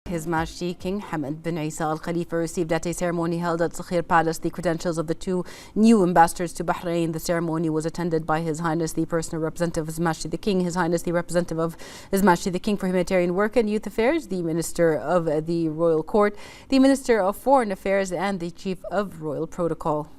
His Majesty King Hamad bin Isa Al Khalifa received at a ceremony held at Sakhir Palace the credentials of the two new ambassadors to Bahrain. The ceremony was attended by His Highness the personal representative of His Majesty the King, His Highness the representative of His Majesty the King for Humanitarian Work and Youth Affairs, the Minister of the Royal Court, the Minister of Foreign Affairs and the Chief of Royal Protocol.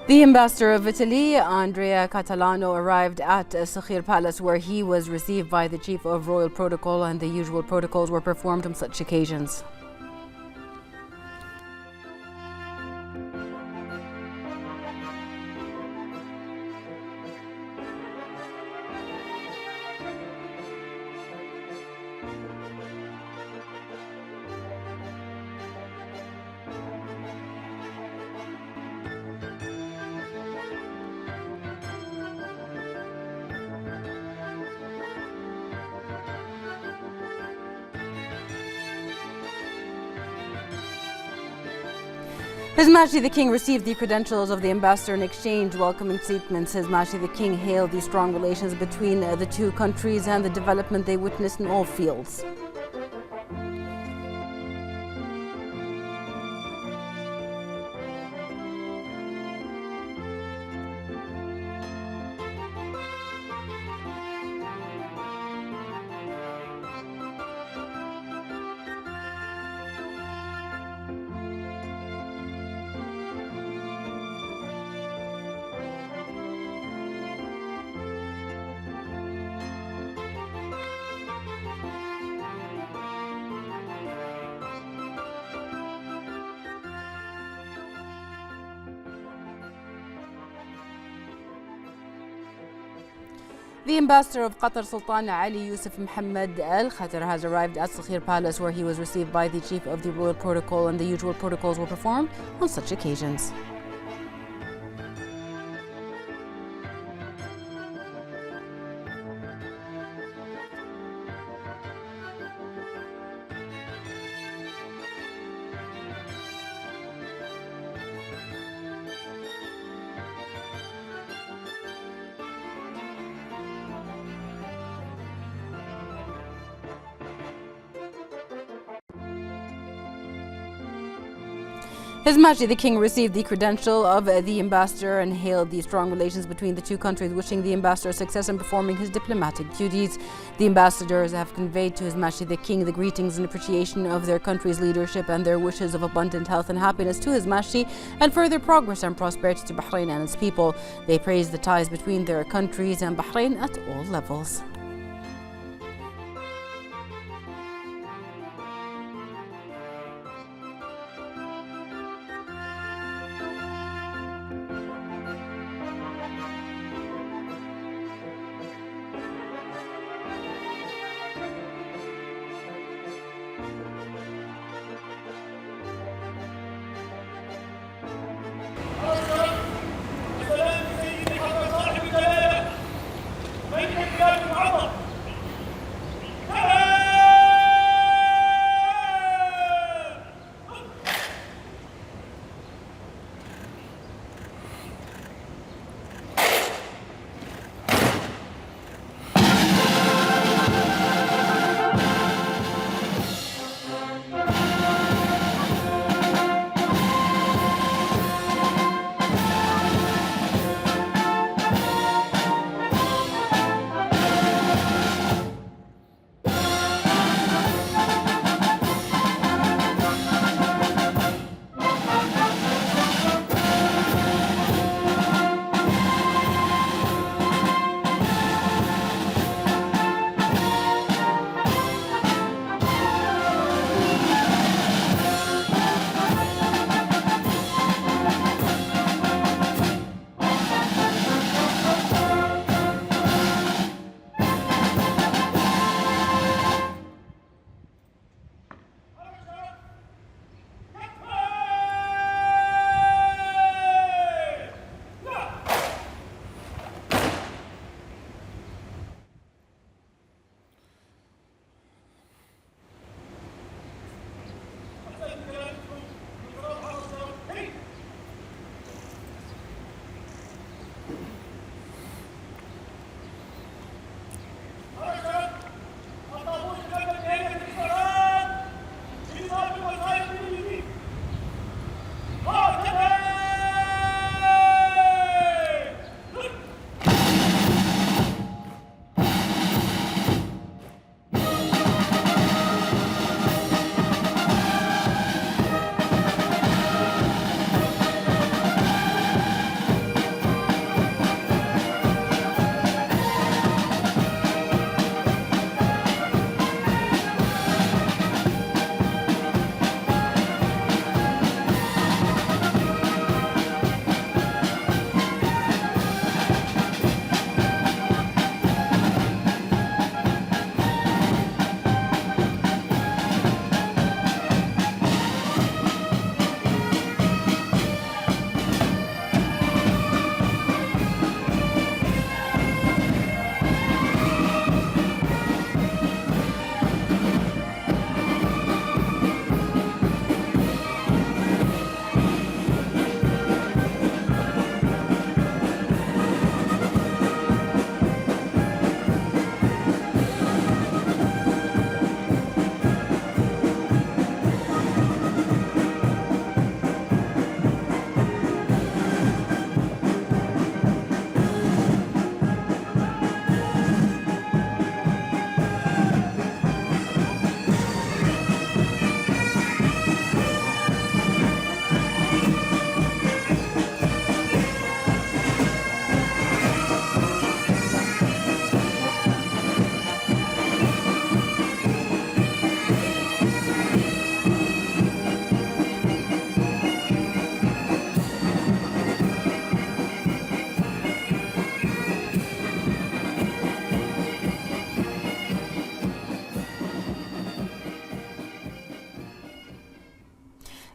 The ambassador of Italy, Andrea Catalano, arrived at Sakhir Palace where he was received by the Chief of Royal Protocol, and the usual protocols were performed on such occasions. His Majesty the King received the credentials of the ambassador in exchange welcoming statements. His Majesty the King hailed the strong relations between the two countries and the development they witnessed in all fields. The ambassador of Qatar, Sultan Ali Yusuf Mohammed Al Khatar, has arrived at Sakhir Palace where he was received by the Chief of the Royal Protocol, and the usual protocols were performed on such occasions. His Majesty the King received the credential of the ambassador and hailed the strong relations between the two countries, wishing the ambassador success in performing his diplomatic duties. The ambassadors have conveyed to His Majesty the King the greetings and appreciation of their country's leadership and their wishes of abundant health and happiness to His Majesty and further progress and prosperity to Bahrain and its people. They praised the ties between their countries and Bahrain at all levels. صاحب الجلالة ملك البلاد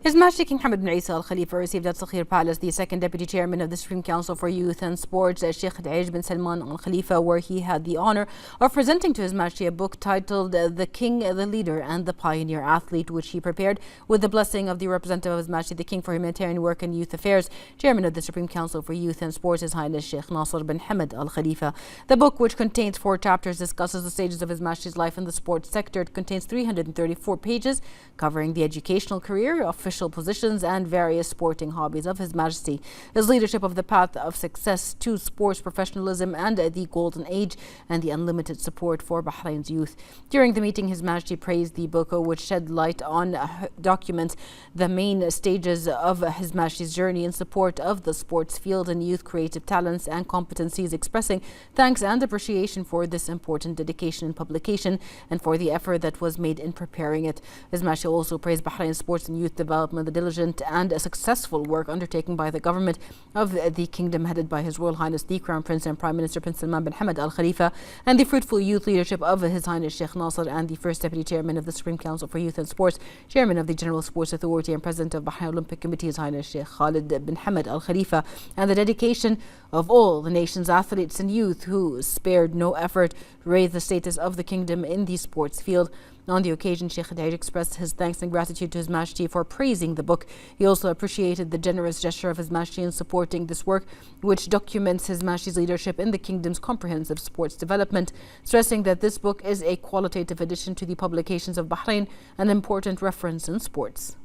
His Majesty King Hamad bin Isa Al Khalifa received at Sakhir Palace the second Deputy Chairman of the Supreme Council for Youth and Sports, Sheikh Daij bin Salman Al Khalifa, where he had the honor of presenting to His Majesty a book titled The King, the Leader and the Pioneer Athlete, which he prepared with the blessing of the representative of His Majesty the King for Humanitarian Work and Youth Affairs, Chairman of the Supreme Council for Youth and Sports, His Highness Sheikh Nasser bin Hamad Al Khalifa. The book, which contains 4 chapters, discusses the stages of His Majesty's life in the sports sector. It contains 334 pages covering the educational career, official positions and various sporting hobbies of His Majesty, his leadership of the path of success to sports professionalism and the golden age, and the unlimited support for Bahrain's youth. During the meeting, His Majesty praised the book, which shed light on documents the main stages of His Majesty's journey in support of the sports field and youth creative talents and competencies, expressing thanks and appreciation for this important dedication and publication and for the effort that was made in preparing it. His Majesty also praised Bahrain's sports and youth development, the diligent and successful work undertaken by the government of the kingdom headed by His Royal Highness the Crown Prince and Prime Minister Prince Salman bin Hamad Al Khalifa, and the fruitful youth leadership of His Highness Sheikh Nasser and the first Deputy Chairman of the Supreme Council for Youth and Sports, Chairman of the General Sports Authority and President of Bahrain Olympic Committee, His Highness Sheikh Khalid bin Hamad Al Khalifa, and the dedication of all the nation's athletes and youth who spared no effort to raise the status of the kingdom in the sports field. On the occasion, Sheikh Daij expressed his thanks and gratitude to His Majesty for praising the book. He also appreciated the generous gesture of His Majesty in supporting this work, which documents His Majesty's leadership in the kingdom's comprehensive sports development, stressing that this book is a qualitative addition to the publications of Bahrain, an important reference in sports.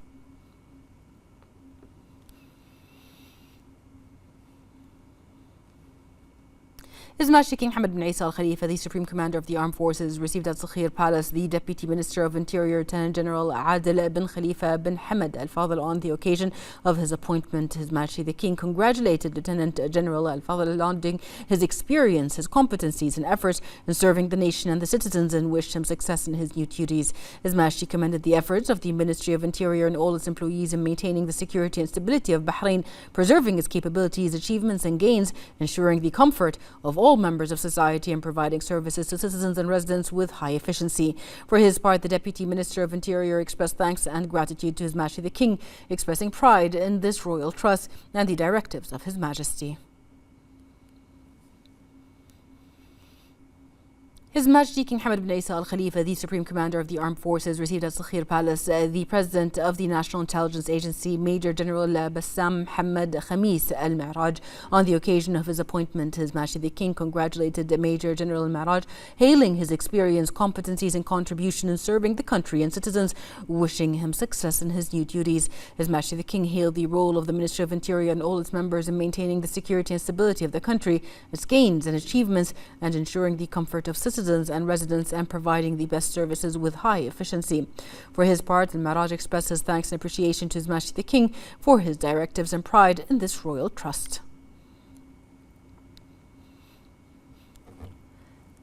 His Majesty King Hamad bin Isa Al Khalifa, the Supreme Commander of the Armed Forces, received at Sakhir Palace the Deputy Minister of Interior, Lieutenant General Adil bin Khalifa bin Hamad Al Fadl. On the occasion of his appointment, His Majesty the King congratulated Lieutenant General Al Fadl, lauding his experience, his competencies and efforts in serving the nation and the citizens, and wished him success in his new duties. His Majesty commended the efforts of the Ministry of Interior and all its employees in maintaining the security and stability of Bahrain, preserving its capabilities, achievements and gains, ensuring the comfort of all members of society, and providing services to citizens and residents with high efficiency. For his part, the Deputy Minister of Interior expressed thanks and gratitude to His Majesty the King, expressing pride in this royal trust and the directives of His Majesty. His Majesty King Hamad bin Isa Al Khalifa, the Supreme Commander of the Armed Forces, received at Sakhir Palace the President of the National Intelligence Agency, Major General Bassam Mohammed Khamis Al Ma'raj. On the occasion of his appointment, His Majesty the King congratulated Major General Al Ma'raj, hailing his experience, competencies and contribution in serving the country and citizens, wishing him success in his new duties. His Majesty the King hailed the role of the Ministry of Interior and all its members in maintaining the security and stability of the country, its gains and achievements, and ensuring the comfort of citizens and residents, and providing the best services with high efficiency. For his part, Al-Maraj expressed his thanks and appreciation to His Majesty the King for his directives and pride in this royal trust.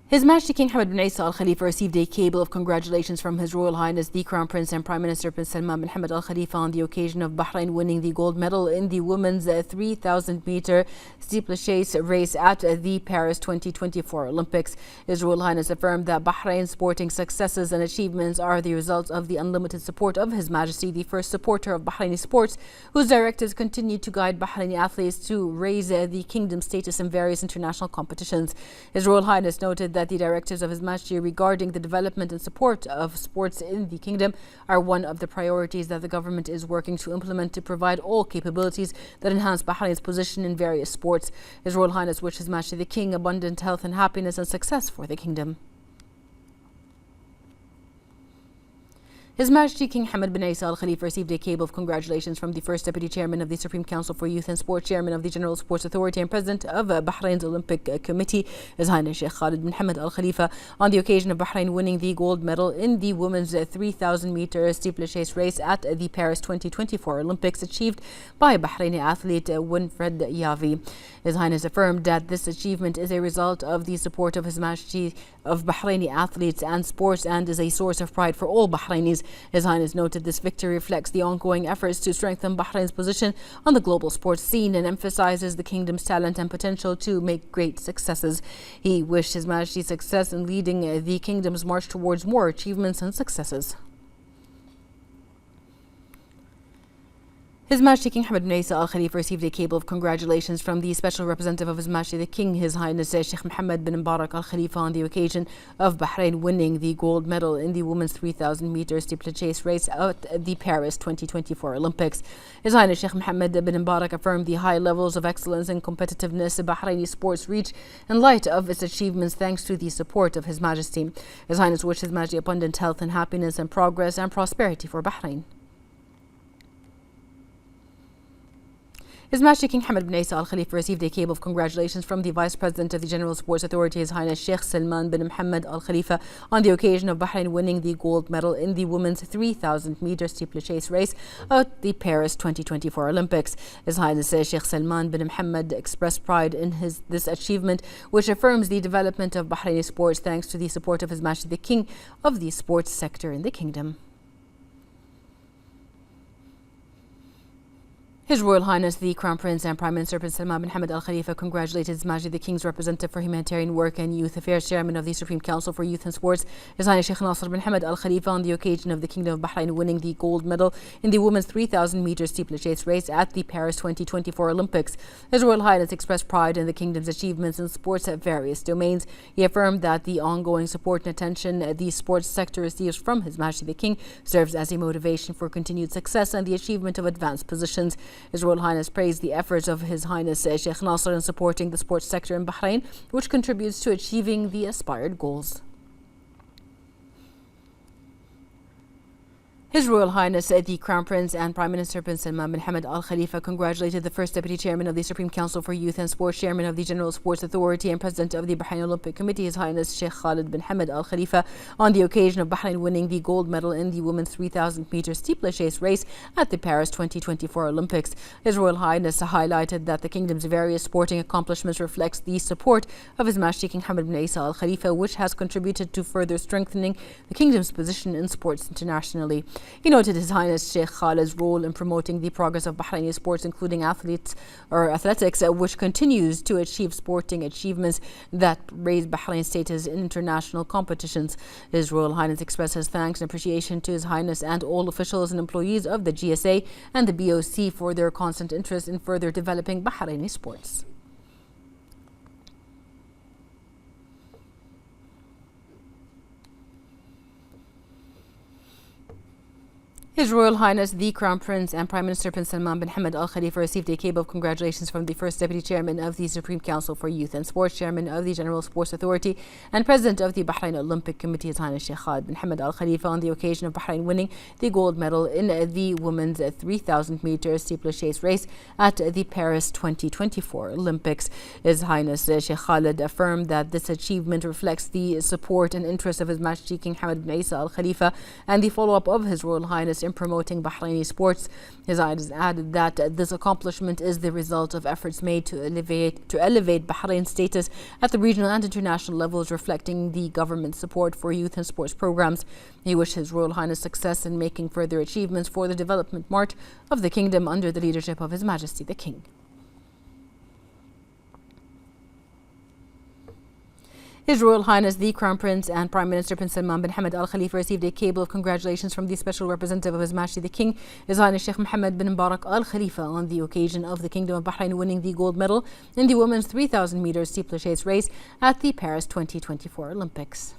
His Majesty King Hamad bin Isa Al Khalifa received a cable of congratulations from His Royal Highness the Crown Prince and Prime Minister Prince Salman bin Hamad Al Khalifa on the occasion of Bahrain winning the gold medal in the women's 3,000 meter steeplechase race at the Paris 2024 Olympics. His Royal Highness affirmed that Bahrain's sporting successes and achievements are the result of the unlimited support of His Majesty, the first supporter of Bahraini sports, whose directives continue to guide Bahraini athletes to raise the kingdom's status in various international competitions. His Royal Highness noted that the directives of His Majesty regarding the development and support of sports in the kingdom are one of the priorities that the government is working to implement to provide all capabilities that enhance Bahrain's position in various sports. His Royal Highness wished His Majesty the King abundant health and happiness and success for the kingdom. His Majesty King Hamad bin Isa Al Khalifa received a cable of congratulations from the first Deputy Chairman of the Supreme Council for Youth and Sports, Chairman of the General Sports Authority and President of Bahrain's Olympic Committee, His Highness Sheikh Khalid bin Hamad Al Khalifa, on the occasion of Bahrain winning the gold medal in the women's 3,000 meter steeplechase race at the Paris 2024 Olympics, achieved by Bahraini athlete Winfred Yavi. His Highness affirmed that this achievement is a result of the support of His Majesty of Bahraini athletes and sports, and is a source of pride for all Bahrainis. His Highness noted this victory reflects the ongoing efforts to strengthen Bahrain's position on the global sports scene and emphasizes the kingdom's talent and potential to make great successes. He wished His Majesty success in leading the kingdom's march towards more achievements and successes. His Majesty King Hamad bin Isa Al Khalifa received a cable of congratulations from the Special Representative of His Majesty the King, His Highness Sheikh Mohammed bin Mubarak Al Khalifa, on the occasion of Bahrain winning the gold medal in the women's 3,000 meter steeplechase race at the Paris 2024 Olympics. His Highness Sheikh Mohammed bin Mubarak affirmed the high levels of excellence and competitiveness Bahraini sports reach in light of its achievements thanks to the support of His Majesty. His Highness wished His Majesty abundant health and happiness and progress and prosperity for Bahrain. His Majesty King Hamad bin Isa Al Khalifa received a cable of congratulations from the Vice President of the General Sports Authority, His Highness Sheikh Salman bin Mohammed Al Khalifa, on the occasion of Bahrain winning the gold medal in the women's 3,000 meter steeplechase race at the Paris 2024 Olympics. His Highness Sheikh Salman bin Mohammed expressed pride in this achievement, which affirms the development of Bahraini sports thanks to the support of His Majesty the King of the sports sector in the kingdom. His Royal Highness the Crown Prince and Prime Minister Prince Salman bin Hamad Al Khalifa congratulated His Majesty the King's Representative for Humanitarian Work and Youth Affairs, Chairman of the Supreme Council for Youth and Sports, His Highness Sheikh Nasser bin Hamad Al Khalifa, on the occasion of the Kingdom of Bahrain winning the gold medal in the women's 3,000 meter steeplechase race at the Paris 2024 Olympics. His Royal Highness expressed pride in the Kingdom's achievements in sports at various domains. He affirmed that the ongoing support and attention the sports sector receives from His Majesty the King serves as a motivation for continued success and the achievement of advanced positions. His Royal Highness praised the efforts of His Highness Sheikh Nasser in supporting the sports sector in Bahrain, which contributes to achieving the aspired goals. His Royal Highness the Crown Prince and Prime Minister Prince Salman bin Hamad Al Khalifa congratulated the First Deputy Chairman of the Supreme Council for Youth and Sports, Chairman of the General Sports Authority and President of the Bahrain Olympic Committee, His Highness Sheikh Khalid bin Hamad Al Khalifa, on the occasion of Bahrain winning the gold medal in the women's 3,000 meter steeplechase race at the Paris 2024 Olympics. His Royal Highness highlighted that the Kingdom's various sporting accomplishments reflects the support of His Majesty King Hamad bin Isa Al Khalifa, which has contributed to further strengthening the Kingdom's position in sports internationally. He noted His Highness Sheikh Khalid's role in promoting the progress of Bahraini sports, including athletics, which continues to achieve sporting achievements that raise Bahrain's status in international competitions. His Royal Highness expressed his thanks and appreciation to His Highness and all officials and employees of the GSA and the BOC for their constant interest in further developing Bahraini sports. His Royal Highness the Crown Prince and Prime Minister Prince Salman bin Hamad Al Khalifa received a cable of congratulations from the First Deputy Chairman of the Supreme Council for Youth and Sports, Chairman of the General Sports Authority and President of the Bahrain Olympic Committee, His Highness Sheikh Khalid bin Hamad Al Khalifa, on the occasion of Bahrain winning the gold medal in the women's 3,000 meter steeplechase race at the Paris 2024 Olympics. His Highness Sheikh Khalid affirmed that this achievement reflects the support and interest of His Majesty King Hamad bin Isa Al Khalifa and the follow-up of His Royal Highness in promoting Bahraini sports. His Highness added that this accomplishment is the result of efforts made to elevate Bahrain's status at the regional and international levels, reflecting the government's support for youth and sports programs. He wished His Royal Highness success in making further achievements for the development march of the kingdom under the leadership of His Majesty the King. His Royal Highness the Crown Prince and Prime Minister Prince Salman bin Hamad Al Khalifa received a cable of congratulations from the Special Representative of His Majesty the King, His Highness Sheikh Mohammed bin Mubarak Al Khalifa, on the occasion of the Kingdom of Bahrain winning the gold medal in the women's 3,000 meter steeplechase race at the Paris 2024 Olympics.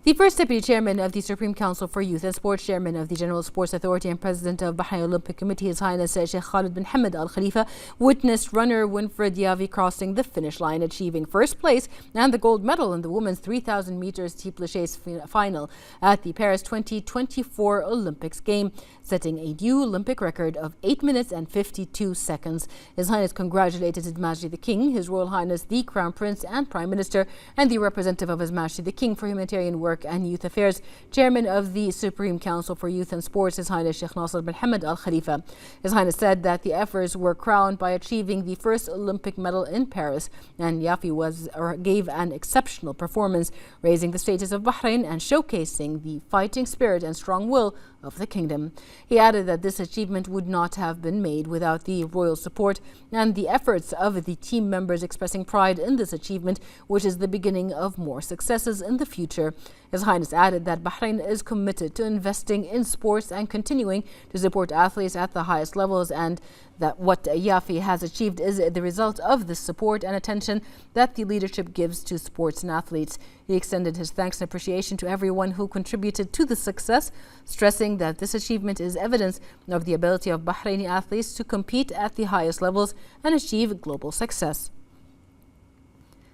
The First Deputy Chairman of the Supreme Council for Youth and Sports, Chairman of the General Sports Authority and President of Bahrain Olympic Committee, His Highness Sheikh Khalid bin Hamad Al Khalifa, witnessed runner Winfred Yavi crossing the finish line, achieving first place and the gold medal in the women's 3,000 meter steeplechase final at the Paris 2024 Olympics game, setting a new Olympic record of 8 minutes and 52 seconds. His Highness congratulated His Majesty the King, His Royal Highness the Crown Prince and Prime Minister, and the representative of His Majesty the King for Humanitarian Work and Youth Affairs, Chairman of the Supreme Council for Youth and Sports, His Highness Sheikh Nasser bin Hamad Al Khalifa. His Highness said that the efforts were crowned by achieving the first Olympic medal in Paris, and Yafi gave an exceptional performance, raising the status of Bahrain and showcasing the fighting spirit and strong will of the kingdom. He added that this achievement would not have been made without the royal support and the efforts of the team members, expressing pride in this achievement, which is the beginning of more successes in the future. His Highness added that Bahrain is committed to investing in sports and continuing to support athletes at the highest levels, and that what Yafi has achieved is the result of the support and attention that the leadership gives to sports and athletes. He extended his thanks and appreciation to everyone who contributed to the success, stressing that this achievement is evidence of the ability of Bahraini athletes to compete at the highest levels and achieve global success.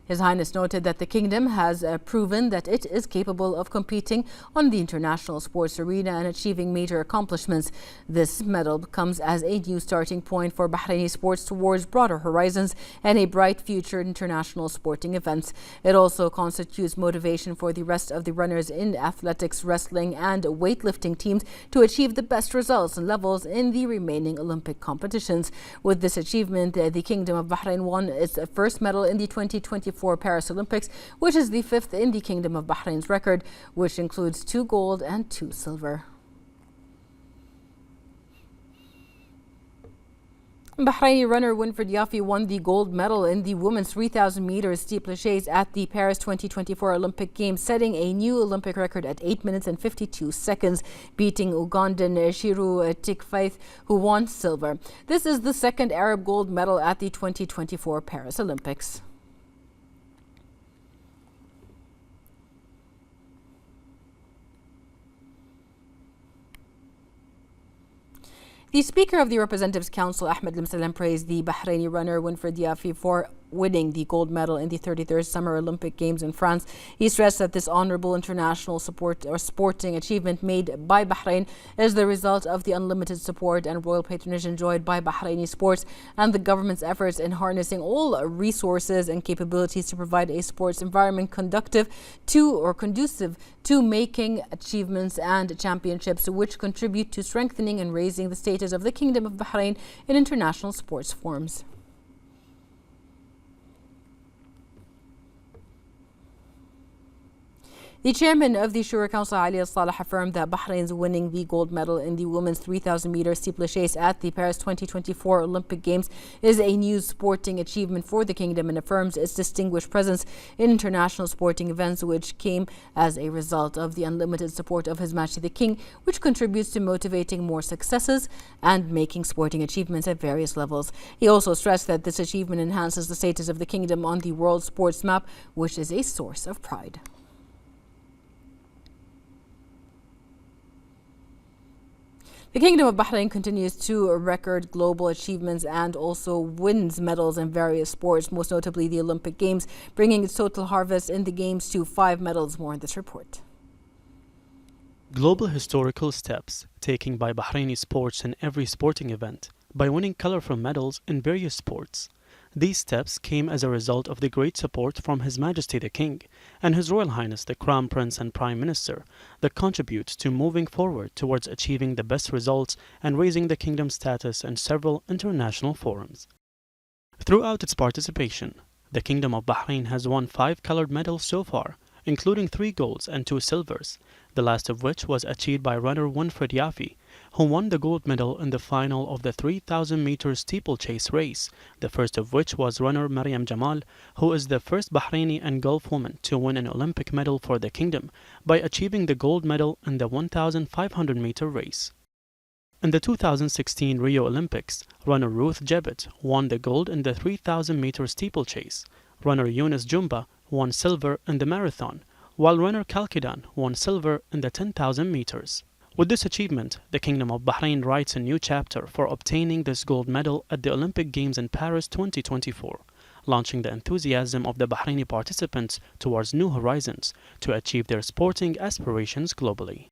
His Highness noted that the kingdom has proven that it is capable of competing on the international sports arena and achieving major accomplishments. This medal comes as a new starting point for Bahraini sports towards broader horizons and a bright future in international sporting events. It also constitutes motivation for the rest of the runners in athletics, wrestling and weightlifting teams to achieve the best results and levels in the remaining Olympic competitions. With this achievement, the Kingdom of Bahrain won its first medal in the 2024 Paris Olympics, which is the fifth in the Kingdom of Bahrain's record, which includes 2 gold and 2 silver. Bahraini runner Winfred Yafi won the gold medal in the women's 3,000 meters steeplechase at the Paris 2024 Olympic Games, setting a new Olympic record at 8 minutes and 52 seconds, beating Ugandan Shiru Tikfaith, who won silver. This is the second Arab gold medal at the 2024 Paris Olympics. The Speaker of the Representatives Council, Ahmed Limsalam, praised the Bahraini runner Winfred Yafi for winning the gold medal in the 33rd Summer Olympic Games in France. He stressed that this honorable international support or sporting achievement made by Bahrain is the result of the unlimited support and royal patronage enjoyed by Bahraini sports and the government's efforts in harnessing all resources and capabilities to provide a sports environment conducive to making achievements and championships which contribute to strengthening and raising the status of the Kingdom of Bahrain in international sports forums. The chairman of the Shura Council, Ali Al-Saleh, affirmed that Bahrain's winning the gold medal in the women's 3,000 meter steeplechase at the Paris 2024 Olympic Games is a new sporting achievement for the kingdom and affirms its distinguished presence in international sporting events, which came as a result of the unlimited support of His Majesty the King, which contributes to motivating more successes and making sporting achievements at various levels. He also stressed that this achievement enhances the status of the kingdom on the world sports map, which is a source of pride. The Kingdom of Bahrain continues to record global achievements and also wins medals in various sports, most notably the Olympic Games, bringing its total harvest in the Games to 5 medals. More in this report. Global historical steps taken by Bahraini sports in every sporting event by winning colorful medals in various sports. These steps came as a result of the great support from His Majesty the King and His Royal Highness the Crown Prince and Prime Minister that contribute to moving forward towards achieving the best results and raising the kingdom's status in several international forums. Throughout its participation, the Kingdom of Bahrain has won 5 colored medals so far, including 3 golds and 2 silvers, the last of which was achieved by runner Winfred Yafi, who won the gold medal in the final of the 3,000 meter steeplechase race, the first of which was runner Maryam Jamal, who is the first Bahraini and Gulf woman to win an Olympic medal for the kingdom by achieving the gold medal in the 1,500 meter race. In the 2016 Rio Olympics, runner Ruth Jebbett won the gold in the 3,000 meter steeplechase. Runner Yunus Jumba won silver in the marathon, while runner Kalkidan won silver in the 10,000 meters. With this achievement, the Kingdom of Bahrain writes a new chapter for obtaining this gold medal at the Olympic Games in Paris 2024, launching the enthusiasm of the Bahraini participants towards new horizons to achieve their sporting aspirations globally.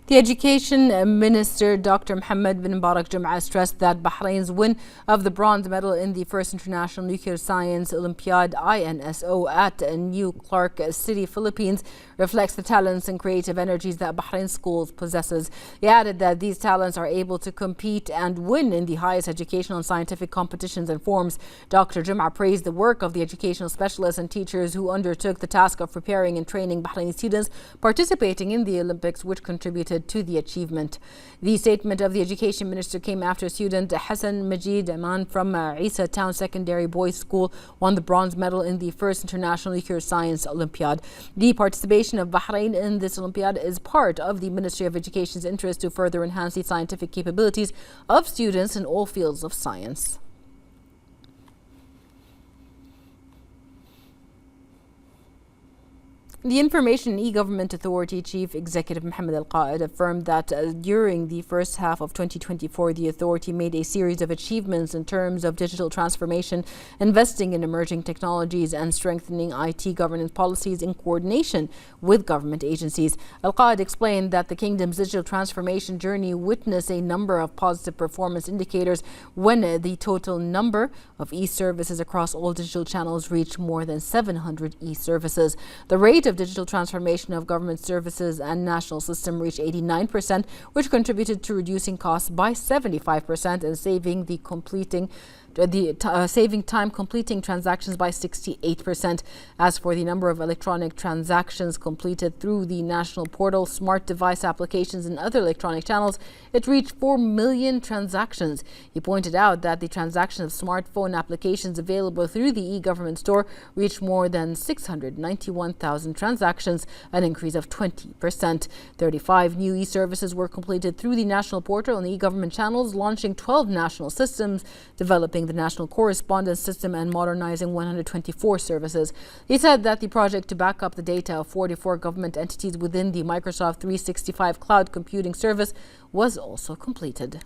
The Education Minister, Dr. Mohammed bin Mubarak Jum'a, stressed that Bahrain's win of the bronze medal in the first International Nuclear Science Olympiad INSO at New Clark City, Philippines, reflects the talents and creative energies that Bahrain schools possesses. He added that these talents are able to compete and win in the highest educational and scientific competitions and forums. Dr. Jum'a praised the work of the educational specialists and teachers who undertook the task of preparing and training Bahraini students participating in the Olympics, which contributed contributed to the achievement. The statement of the Education Minister came after student Hassan Majid Aman from Isa Town Secondary Boys School won the bronze medal in the first International Nuclear Science Olympiad. The participation of Bahrain in this Olympiad is part of the Ministry of Education's interest to further enhance the scientific capabilities of students in all fields of science. The Information and E-Government Authority Chief Executive Mohammed Al-Qaid affirmed that during the first half of 2024, the authority made a series of achievements in terms of digital transformation, investing in emerging technologies and strengthening IT governance policies in coordination with government agencies. Al-Qaid explained that the kingdom's digital transformation journey witnessed a number of positive performance indicators when the total number of e-services across all digital channels reached more than 700 e-services. The rate of digital transformation of government services and national system reached 89%, which contributed to reducing costs by 75% and saving time completing transactions by 68%. As for the number of electronic transactions completed through the national portal, smart device applications and other electronic channels, it reached 4 million transactions. He pointed out that the transaction of smartphone applications available through the e-government store reached more than 691,000 transactions, an increase of 20%. 35 new e-services were completed through the national portal and the e-government channels, launching 12 national systems, developing the national correspondence system and modernizing 124 services. He said that the project to back up the data of 44 government entities within the Microsoft 365 cloud computing service was also completed.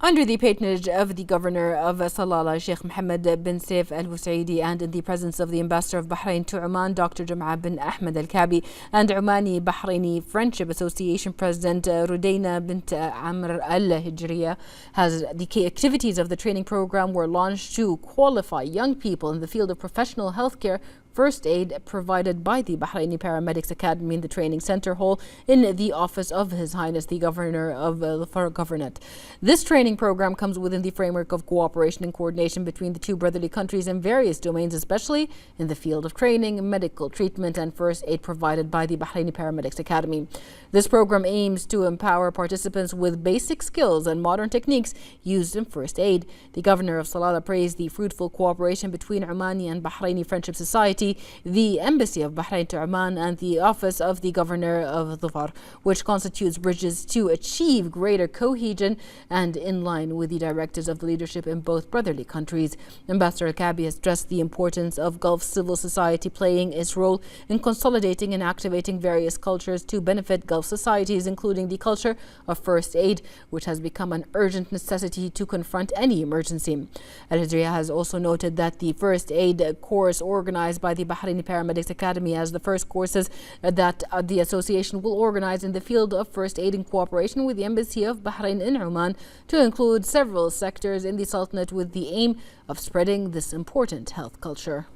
Under the patronage of the Governor of Salalah, Sheikh Mohammed bin Saif Al Busaidi, and in the presence of the Ambassador of Bahrain to Oman, Dr. Jum'a bin Ahmed Al Kabi, and Omani Bahraini Friendship Association President Rudaina bint Amr Al Hijriya, the activities of the training program were launched to qualify young people in the field of professional healthcare first aid provided by the Bahraini Paramedics Academy in the training center hall in the office of His Highness the Governor of the Governorate. This training program comes within the framework of cooperation and coordination between the two brotherly countries in various domains, especially in the field of training, medical treatment and first aid provided by the Bahraini Paramedics Academy. This program aims to empower participants with basic skills and modern techniques used in first aid. The Governor of Salalah praised the fruitful cooperation between Omani and Bahraini Friendship Society, the Embassy of Bahrain to Oman, and the Office of the Governor of Dhofar, which constitutes bridges to achieve greater cohesion and in line with the directives of the leadership in both brotherly countries. Ambassador Al-Kabi has stressed the importance of Gulf civil society playing its role in consolidating and activating various cultures to benefit Gulf societies, including the culture of first aid, which has become an urgent necessity to confront any emergency. Al-Hijriya has also noted that the first aid course organized by the Bahraini Paramedics Academy as the first courses that the association will organize in the field of first aid in cooperation with the Embassy of Bahrain in Oman to include several sectors in the Sultanate with the aim of spreading this important health culture.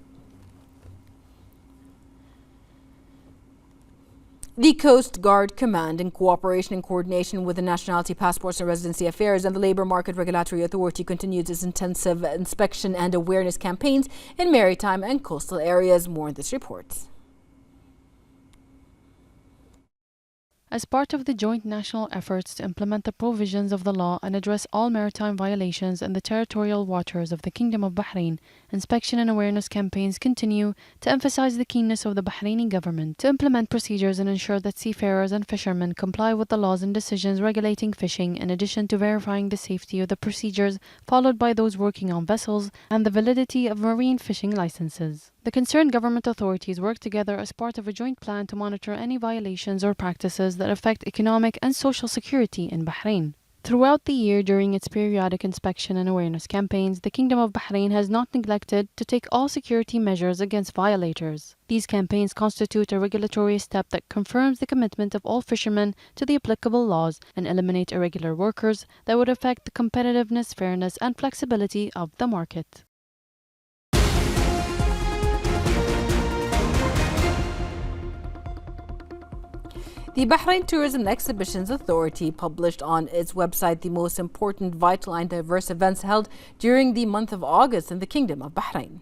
The Coast Guard Command, in cooperation and coordination with the Nationality, Passports and Residency Affairs and the Labour Market Regulatory Authority, continues its intensive inspection and awareness campaigns in maritime and coastal areas. More in this report. As part of the joint national efforts to implement the provisions of the law and address all maritime violations in the territorial waters of the Kingdom of Bahrain, inspection and awareness campaigns continue to emphasize the keenness of the Bahraini government to implement procedures and ensure that seafarers and fishermen comply with the laws and decisions regulating fishing, in addition to verifying the safety of the procedures followed by those working on vessels and the validity of marine fishing licenses. The concerned government authorities work together as part of a joint plan to monitor any violations or practices that affect economic and social security in Bahrain. Throughout the year, during its periodic inspection and awareness campaigns, the Kingdom of Bahrain has not neglected to take all security measures against violators. These campaigns constitute a regulatory step that confirms the commitment of all fishermen to the applicable laws and eliminate irregular workers that would affect the competitiveness, fairness, and flexibility of the market. The Bahrain Tourism and Exhibitions Authority published on its website the most important, vital and diverse events held during the month of August in the Kingdom of Bahrain.